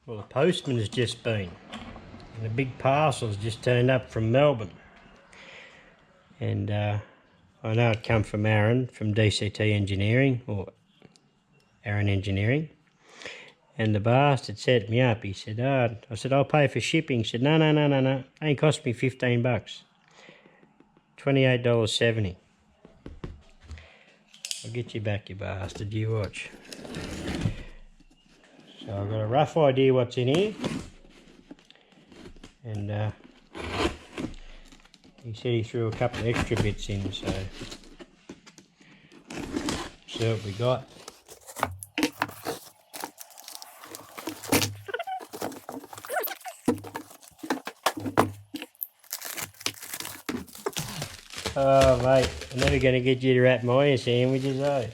Well, the postman has just been, and a big parcel's just turned up from Melbourne. And I know it come from Aaron from DCT Engineering, or Aaron Engineering. And the bastard set me up. He said, I said, I'll pay for shipping. He said, no. Ain't cost me 15 bucks. $28.70. I'll get you back, you bastard. You watch. So I've got a rough idea what's in here. And he said he threw a couple of extra bits in, so see what we got. Oh mate, I'm never going to get you to wrap my sandwiches, eh?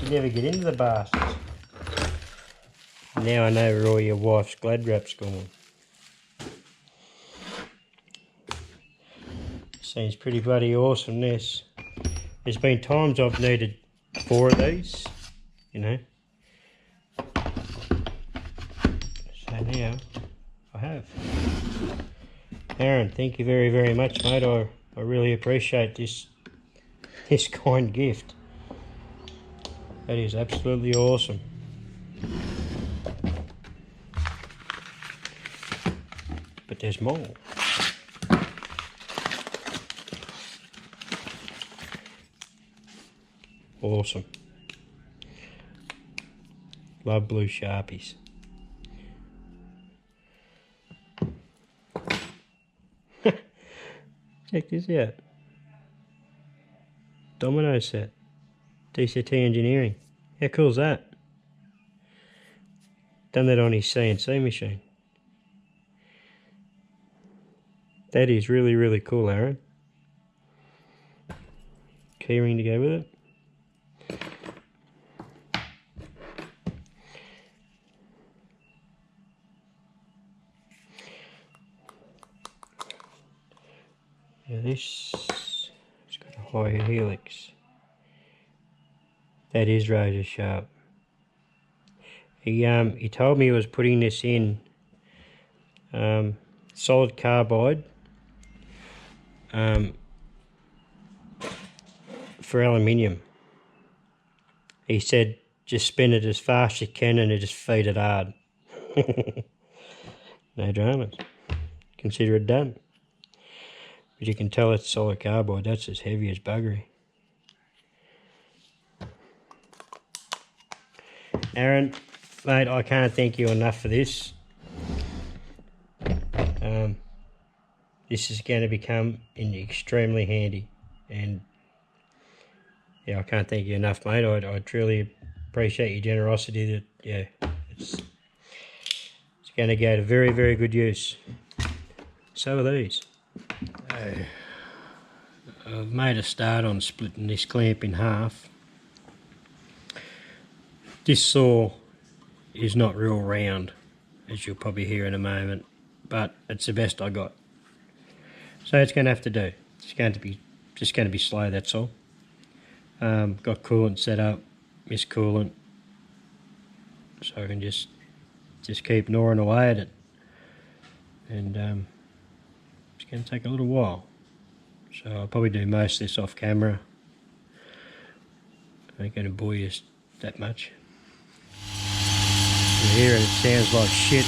You never get into the bastards. Now I know where all your wife's glad wrap's gone. Seems pretty bloody awesome, this. There's been times I've needed 4 of these, you know. So now I have. Aaron, thank you very, very much, mate. I really appreciate this kind gift. That is absolutely awesome. But there's more. Awesome. Love blue Sharpies. Check this out. Domino set. DCT Engineering. How cool is that? Done that on his CNC machine. That is really, really cool, Aaron. Keyring to go with it. Yeah, this has got a higher helix. That is razor sharp. He told me he was putting this in solid carbide for aluminium. He said just spin it as fast as you can and just feed it hard. No dramas. Consider it done. But you can tell it's solid carbide. That's as heavy as buggery. Aaron, mate, I can't thank you enough for this. This is going to become extremely handy, and yeah, I can't thank you enough, mate. I truly appreciate your generosity. That it's going to go to very, very good use. So are these. I've made a start on splitting this clamp in half. This saw is not real round, as you'll probably hear in a moment, but it's the best I got. So it's going to have to do. It's going to be just going to be slow, that's all. Got coolant set up, mist coolant, so I can just keep gnawing away at it. And it's going to take a little while. So I'll probably do most of this off camera. I ain't going to bore you that much. You hear it, it sounds like shit.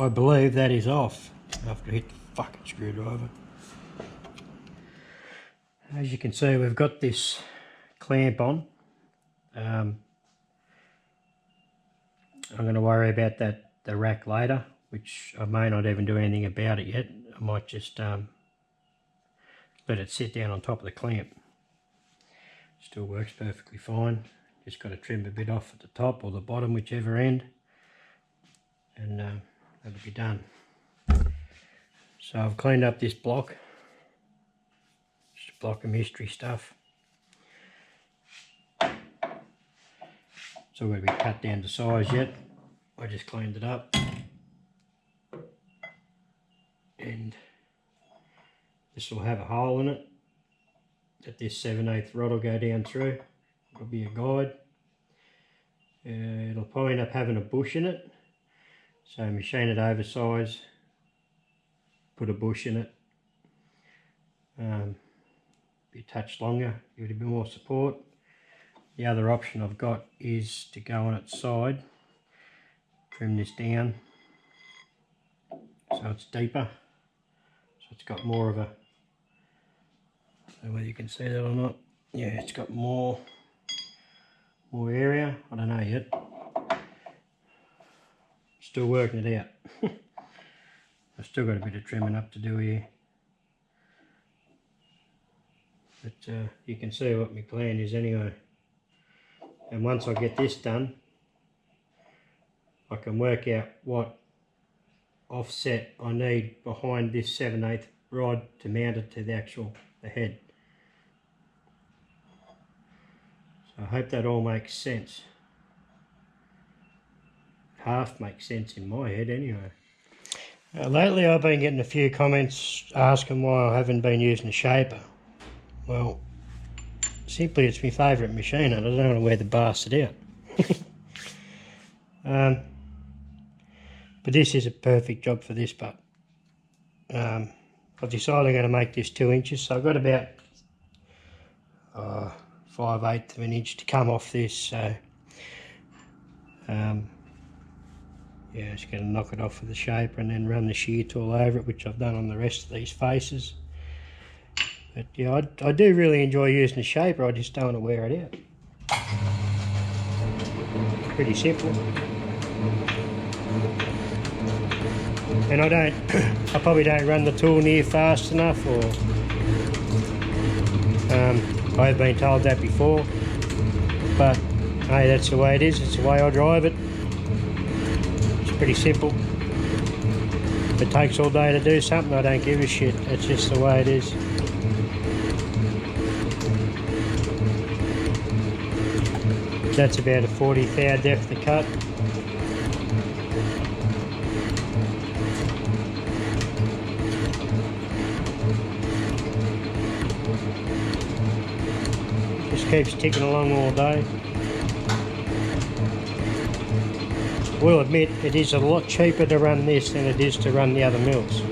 I believe that is off after I hit the fucking screwdriver. As you can see, we've got this clamp on. I'm going to worry about the rack later, which I may not even do anything about it yet. I might just let it sit down on top of the clamp. Still works perfectly fine. Just got to trim a bit off at the top or the bottom, whichever end, and that'll be done. So I've cleaned up this block. Just a block of mystery stuff. It's all got to be cut down to size yet. I just cleaned it up. And this will have a hole in it that this 7/8 rod will go down through. It'll be a guide. It'll probably end up having a bush in it. So machine it oversize, put a bush in it. Be a touch longer, give it a bit more support. The other option I've got is to go on its side, trim this down so it's deeper. So it's got more of a, I don't know whether you can see that or not. Yeah, it's got more area. I don't know yet. Still working it out. I've still got a bit of trimming up to do here. But you can see what my plan is anyway. And once I get this done, I can work out what offset I need behind this 7/8 rod to mount it to the head. So I hope that all makes sense. Half makes sense in my head anyway. Lately I've been getting a few comments asking why I haven't been using a shaper. Well, simply it's my favourite machine and I don't want to wear the bastard out. But this is a perfect job for this butt. I've decided I'm going to make this 2 inches, so I've got about 5/8 of an inch to come off this, so yeah, just going to knock it off with the shaper and then run the shear tool over it, which I've done on the rest of these faces. But yeah, I do really enjoy using the shaper, I just don't want to wear it out. Pretty simple. And I probably don't run the tool near fast enough, or I've been told that before, but hey, that's the way it is, it's the way I drive it. It's pretty simple. If it takes all day to do something, I don't give a shit, that's just the way it is. That's about a 40th hour depth to cut. Just keeps ticking along all day. We'll admit it is a lot cheaper to run this than it is to run the other mills.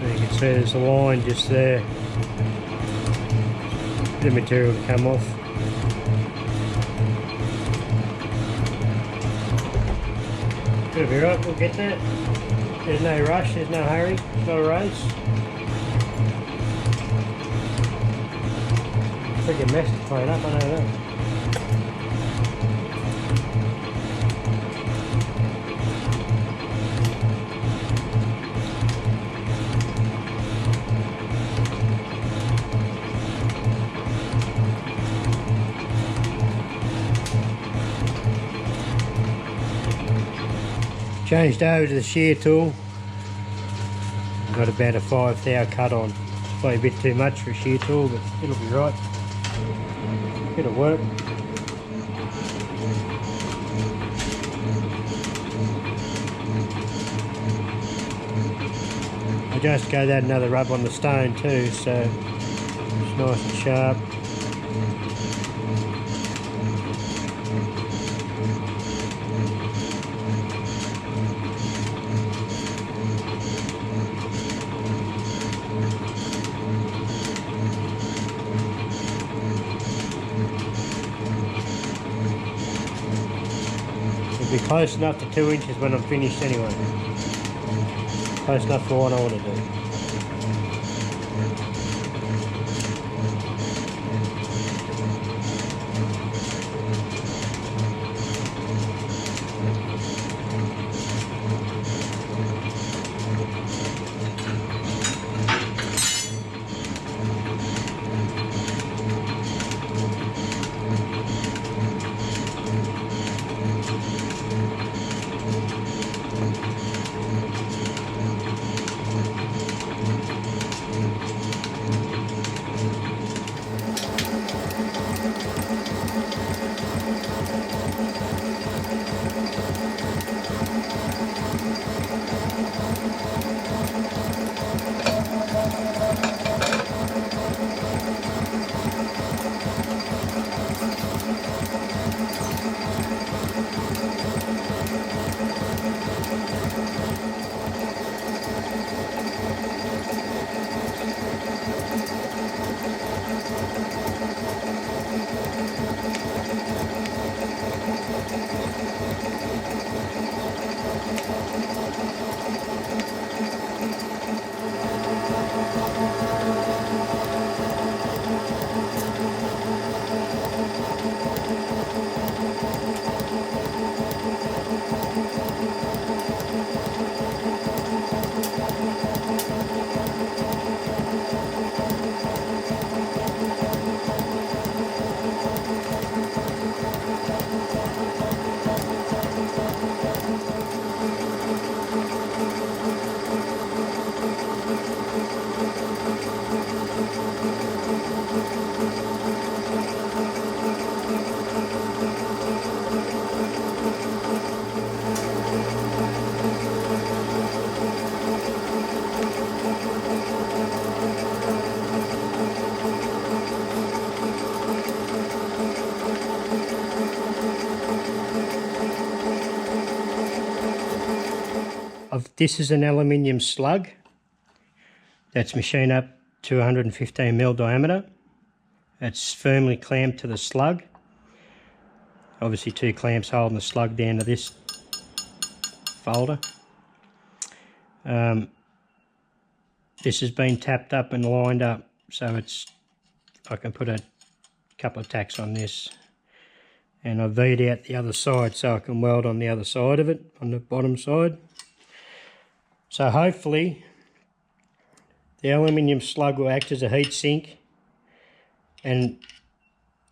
You can see there's a line just there. Bit of material to come off. It'll be right, we'll get that. There's no rush, there's no hurry, it's not a race. Freaking mess to clean up, I know that. Changed over to the shear tool. Got about a 5th hour cut on. It's probably a bit too much for a shear tool, but it'll be right. It'll work. I just gave that another rub on the stone too, so it's nice and sharp. close enough to 2 inches when I'm finished anyway. Close enough for what I want to do. This is an aluminium slug that's machined up to 115mm diameter. It's firmly clamped to the slug. Obviously 2 clamps holding the slug down to this folder. This has been tapped up and lined up, so I can put a couple of tacks on this, and I V'd out the other side so I can weld on the other side of it, on the bottom side. So hopefully the aluminium slug will act as a heat sink and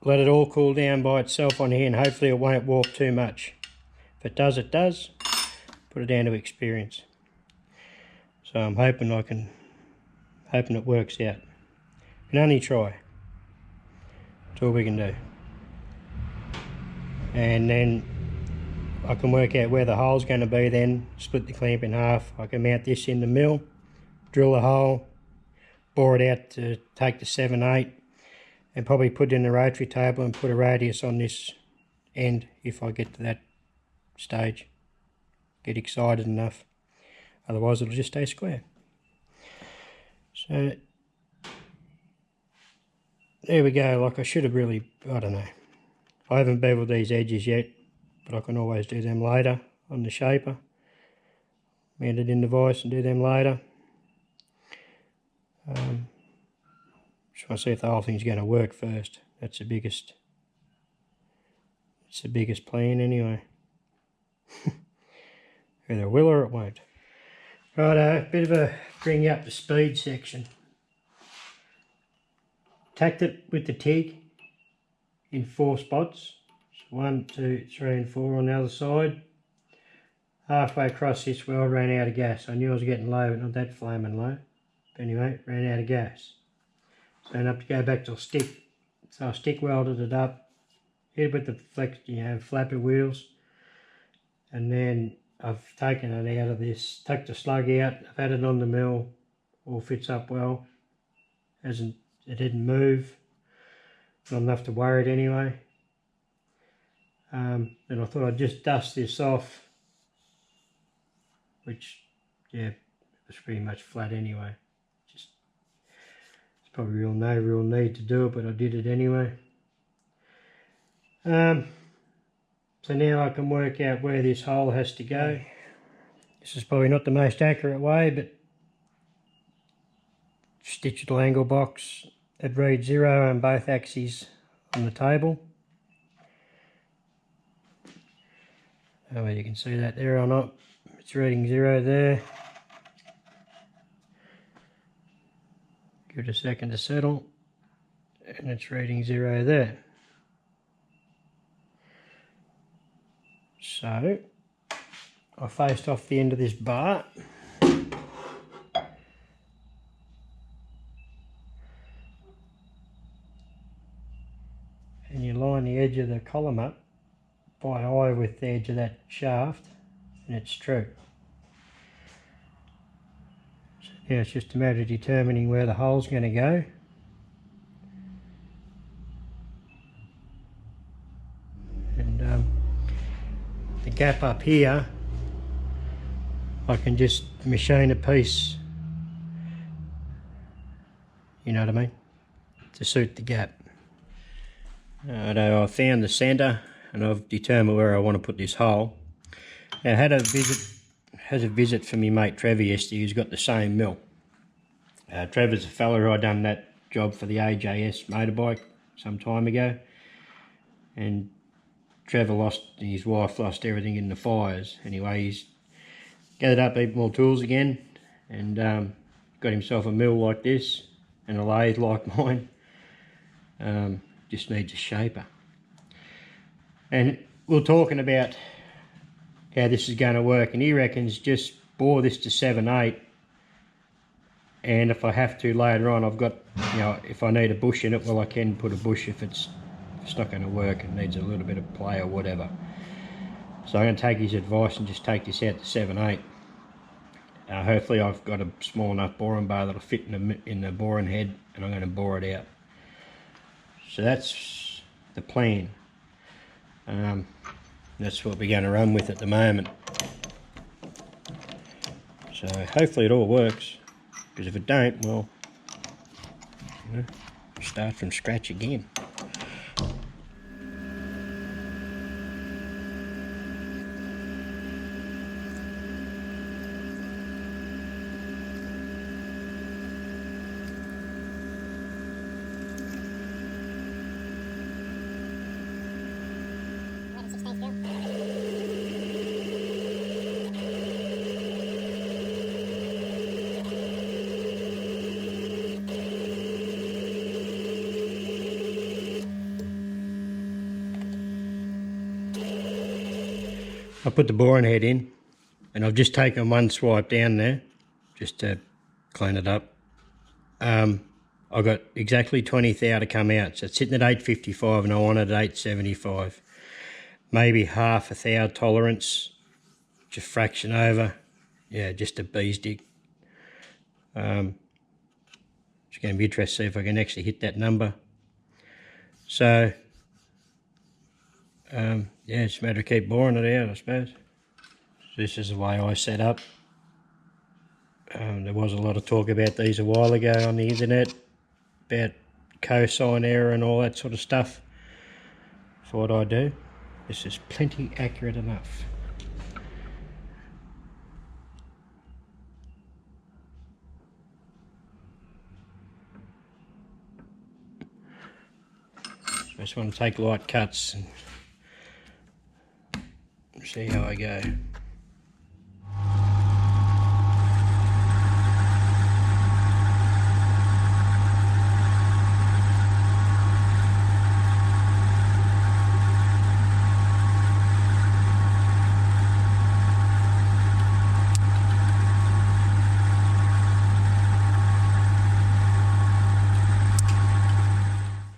let it all cool down by itself on here, and hopefully it won't warp too much. If it does, it does. Put it down to experience. So I'm hoping it works out. We can only try. That's all we can do. And then I can work out where the hole's going to be then, split the clamp in half. I can mount this in the mill, drill a hole, bore it out to take the 7/8, and probably put it in the rotary table and put a radius on this end if I get to that stage. Get excited enough. Otherwise it'll just stay square. So there we go. Like, I should have really, I don't know. I haven't beveled these edges yet, but I can always do them later on the shaper. Mount it in the vise and do them later. Just want to see if the whole thing's going to work first. That's the biggest. It's the biggest plan anyway. Either it will or it won't. Righto, bit of a bring you up to speed section. Tacked it with the TIG in 4 spots. So 1, 2, 3 and 4 on the other side. Halfway across this weld ran out of gas. I knew I was getting low, but not that flaming low. But anyway, ran out of gas. So I ended up to go back to a stick. So I stick welded it up, hit it with the flex, flapper wheels, and then I've taken it out of this, tucked the slug out, I've had it on the mill, all fits up well. It didn't move, not enough to worry it anyway. Then I thought I'd just dust this off, which, yeah, it was pretty much flat anyway. It's probably no real need to do it, but I did it anyway. So So now I can work out where this hole has to go. This is probably not the most accurate way, but digital angle box, it reads 0 on both axes on the table. I don't know whether you can see that there or not. It's reading 0 there. Give it a second to settle, and it's reading 0 there. So I faced off the end of this bar. And you line the edge of the column up by eye with the edge of that shaft, and it's true. So now it's just a matter of determining where the hole's going to go. And the gap up here, I can just machine a piece, you know what I mean, to suit the gap. I found the centre and I've determined where I want to put this hole. Now, I had a visit from my mate Trevor yesterday, who's got the same mill. Trevor's a fella who I done that job for the AJS motorbike some time ago, and Trevor lost, his wife lost everything in the fires. Anyway, he's gathered up even more tools again and got himself a mill like this and a lathe like mine. Just needs a shaper. And we're talking about how this is going to work, and he reckons just bore this to 7/8, and if I have to later on, I've got, you know, if I need a bush in it, well, I can put a bush if it's not going to work and needs a little bit of play or whatever. So I'm going to take his advice and just take this out to 7/8. Hopefully I've got a small enough boring bar that'll fit in the boring head, and I'm going to bore it out. So that's the plan. That's what we're going to run with at the moment. So hopefully it all works, because if it don't, well, you know, start from scratch again. I put the boring head in, and I've just taken one swipe down there just to clean it up. I've got exactly 20 thou to come out, so it's sitting at 855 and I want it at 875. Maybe half a thou tolerance, just fraction over. Yeah, just a bee's dig. It's going to be interesting to see if I can actually hit that number. So yeah, it's a matter of keep boring it out, I suppose. This is the way I set up. There was a lot of talk about these a while ago on the internet, about cosine error and all that sort of stuff. So what I do, this is plenty accurate enough. So I just want to take light cuts and see how I go.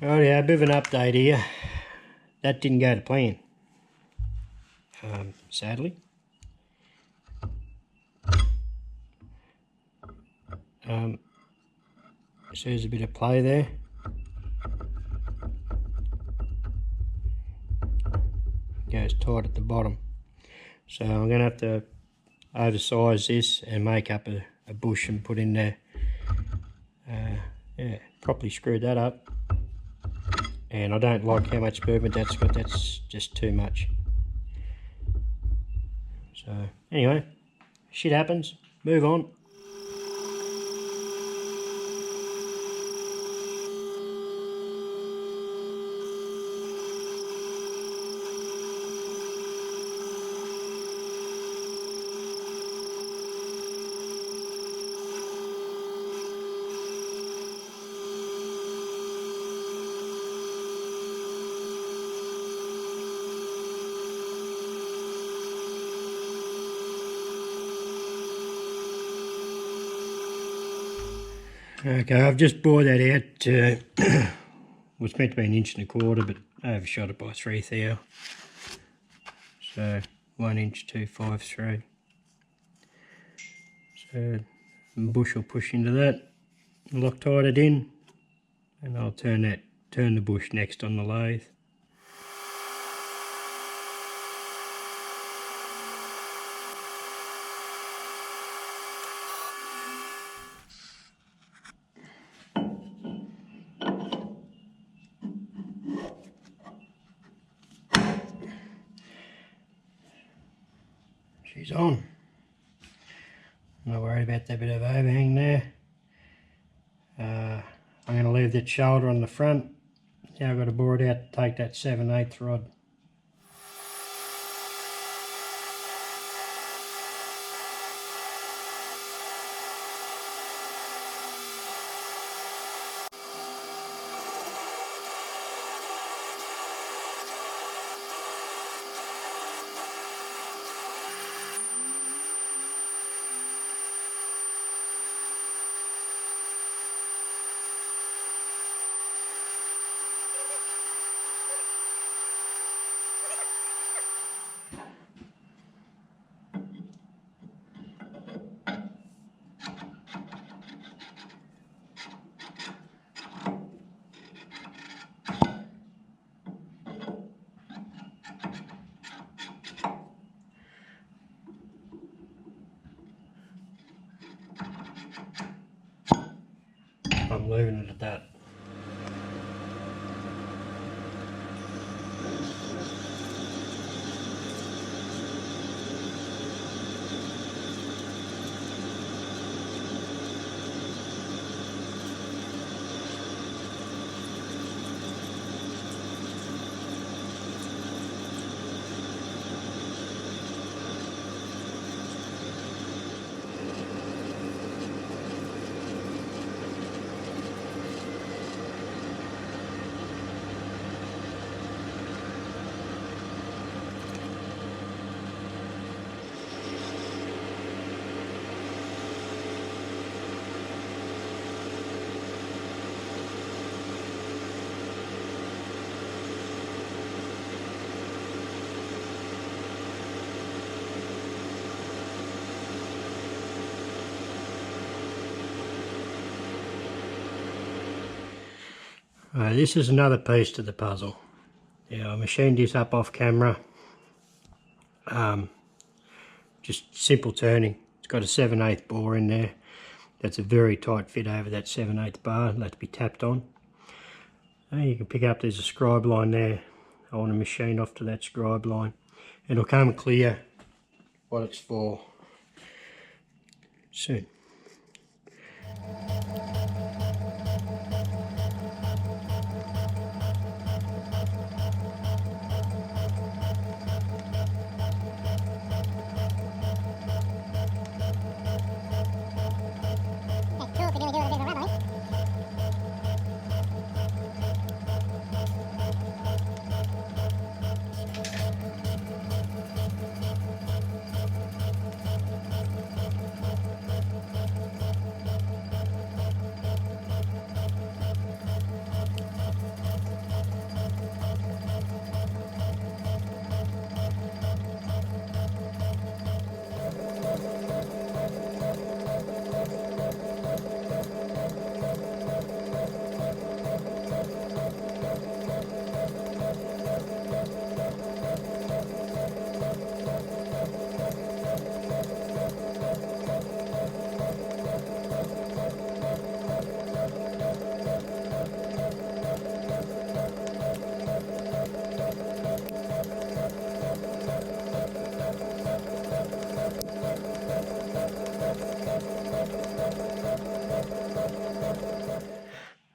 Right, yeah, a bit of an update here. That didn't go to plan. Sadly. So there's a bit of play there. Goes tight at the bottom. So I'm going to have to oversize this and make up a bush and put in there. Yeah, properly screwed that up. And I don't like how much movement that's got. That's just too much. So anyway, shit happens, move on. Okay, I've just bore that out. Was meant to be 1.25 inches, but I overshot it by 3 thou. So 1 inch 253. So the bush will push into that, Loctite it in, and I'll turn the bush next on the lathe. She's on. I'm not worried about that bit of overhang there. I'm going to leave that shoulder on the front. Now I've got to bore it out to take that 7/8 rod. I'm leaving it at that. This is another piece to the puzzle. Yeah, I machined this up off camera. Just simple turning. It's got a 7/8 bore in there. That's a very tight fit over that 7/8 bar. It'll have to be tapped on. You can pick up, there's a scribe line there. I want to machine off to that scribe line. It'll come clear what it's for soon.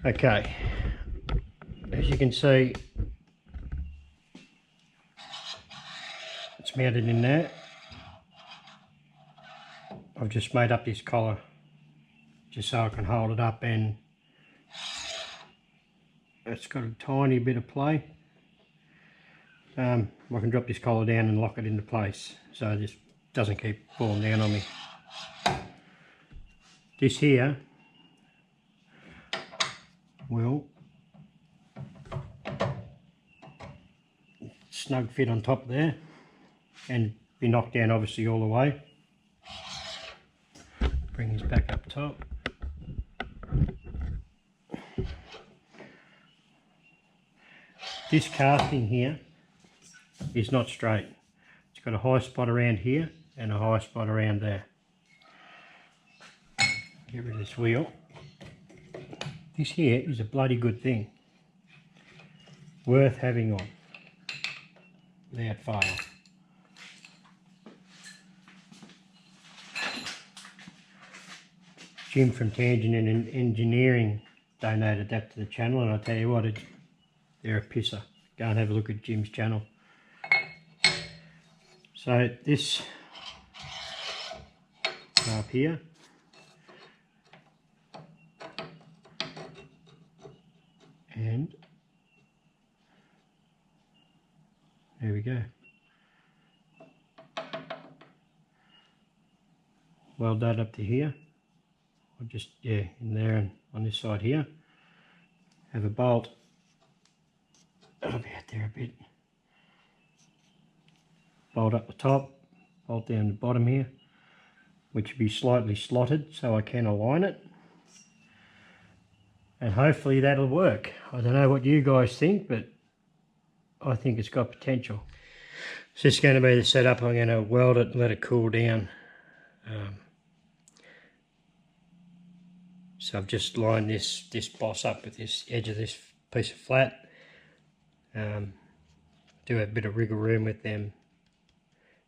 Okay, as you can see, it's mounted in there. I've just made up this collar just so I can hold it up, and it's got a tiny bit of play. I can drop this collar down and lock it into place so this doesn't keep falling down on me. This here will snug fit on top there and be knocked down obviously all the way. Bring this back up top. This casting here is not straight. It's got a high spot around here and a high spot around there. Get rid of this wheel. This here is a bloody good thing. Worth having on without fail. Jim from Tangent and Engineering donated that to the channel, and I tell you what, they're a pisser. Go and have a look at Jim's channel. So this up here, and there we go. Weld that up to here. Or just, yeah, in there and on this side here. Have a bolt up out there a bit. Bolt up the top, bolt down the bottom here, which will be slightly slotted so I can align it. And hopefully that'll work. I don't know what you guys think, but I think it's got potential. So this is going to be the setup. I'm going to weld it and let it cool down. So I've just lined this boss up with this edge of this piece of flat. Do a bit of wriggle room with them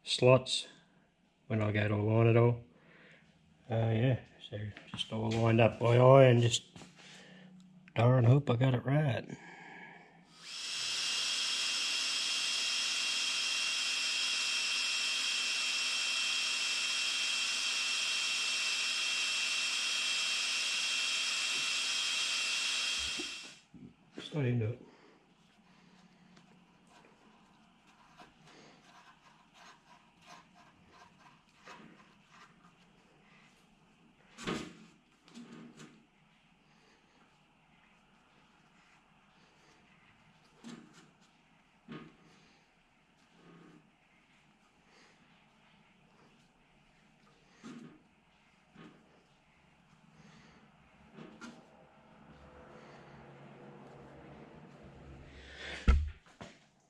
slots when I go to align it all. Yeah, so just all lined up by eye and just darn hope I got it right. Slide into it.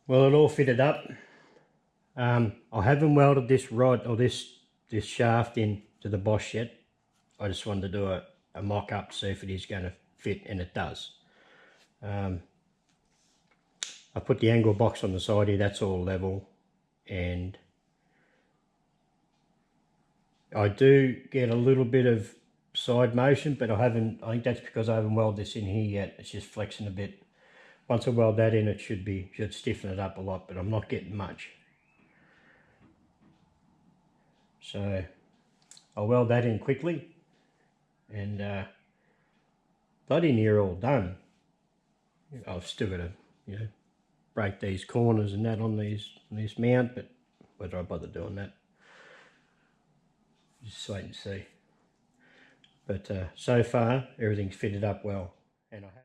Well, it all fitted up. I haven't welded this rod or this shaft in to the boss yet. I just wanted to do a mock-up, see if it is going to fit, and it does. I put the angle box on the side here, that's all level, and I do get a little bit of side motion, but I think that's because I haven't welded this in here yet. It's just flexing a bit. Once I weld that in, it should stiffen it up a lot, but I'm not getting much. So I'll weld that in quickly, and bloody near all done. I've still got to, break these corners and that on this mount, but whether I bother doing that, just wait and see. But so far everything's fitted up well, and I have.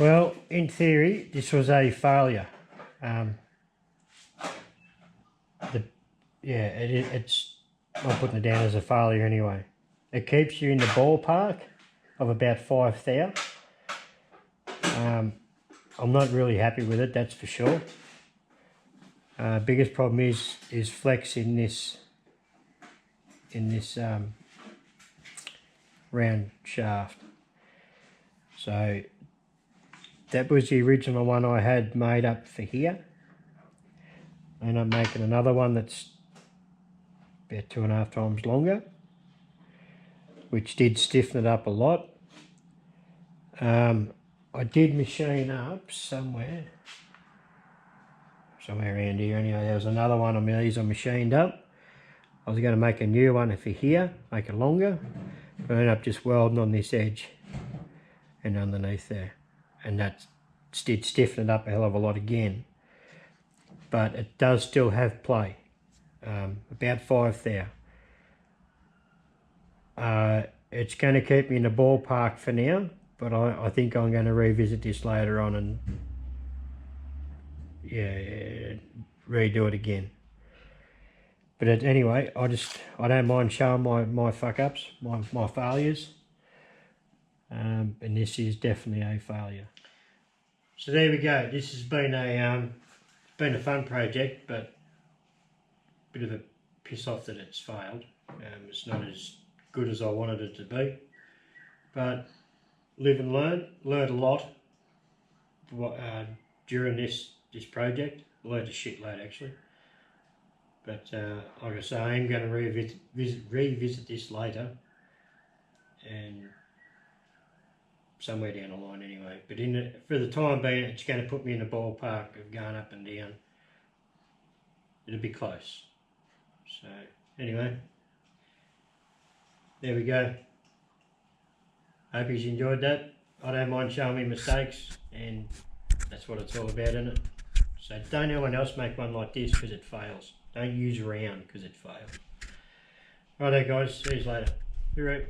Well, in theory, this was a failure. It's I'm putting it down as a failure anyway. It keeps you in the ballpark of about 5,000. I'm not really happy with it, that's for sure. Biggest problem is flex in this round shaft. So that was the original one I had made up for here. And I'm making another one that's about 2.5 times longer, which did stiffen it up a lot. I did machine up somewhere around here anyway. There was another one of these I machined up. I was going to make a new one for here, make it longer, but I ended up just welding on this edge and underneath there, and that did stiffen it up a hell of a lot again. But it does still have play, about 5 there. It's going to keep me in the ballpark for now, but I think I'm going to revisit this later on and yeah, redo it again. But anyway, I don't mind showing my fuck ups, my failures, and this is definitely a failure. So there we go. This has been a fun project, but a bit of a piss off that it's failed. It's not as good as I wanted it to be, but live and learn a lot during this project. I learned a shitload actually, but like I say, I am going to revisit this later, and somewhere down the line anyway. But for the time being, it's going to put me in the ballpark of going up and down. It'll be close. So anyway, there we go. Hope you enjoyed that. I don't mind showing me mistakes, and that's what it's all about, isn't it? So don't anyone else make one like this because it fails. Don't use round because it fails. Righto guys, see you later. Hooroo.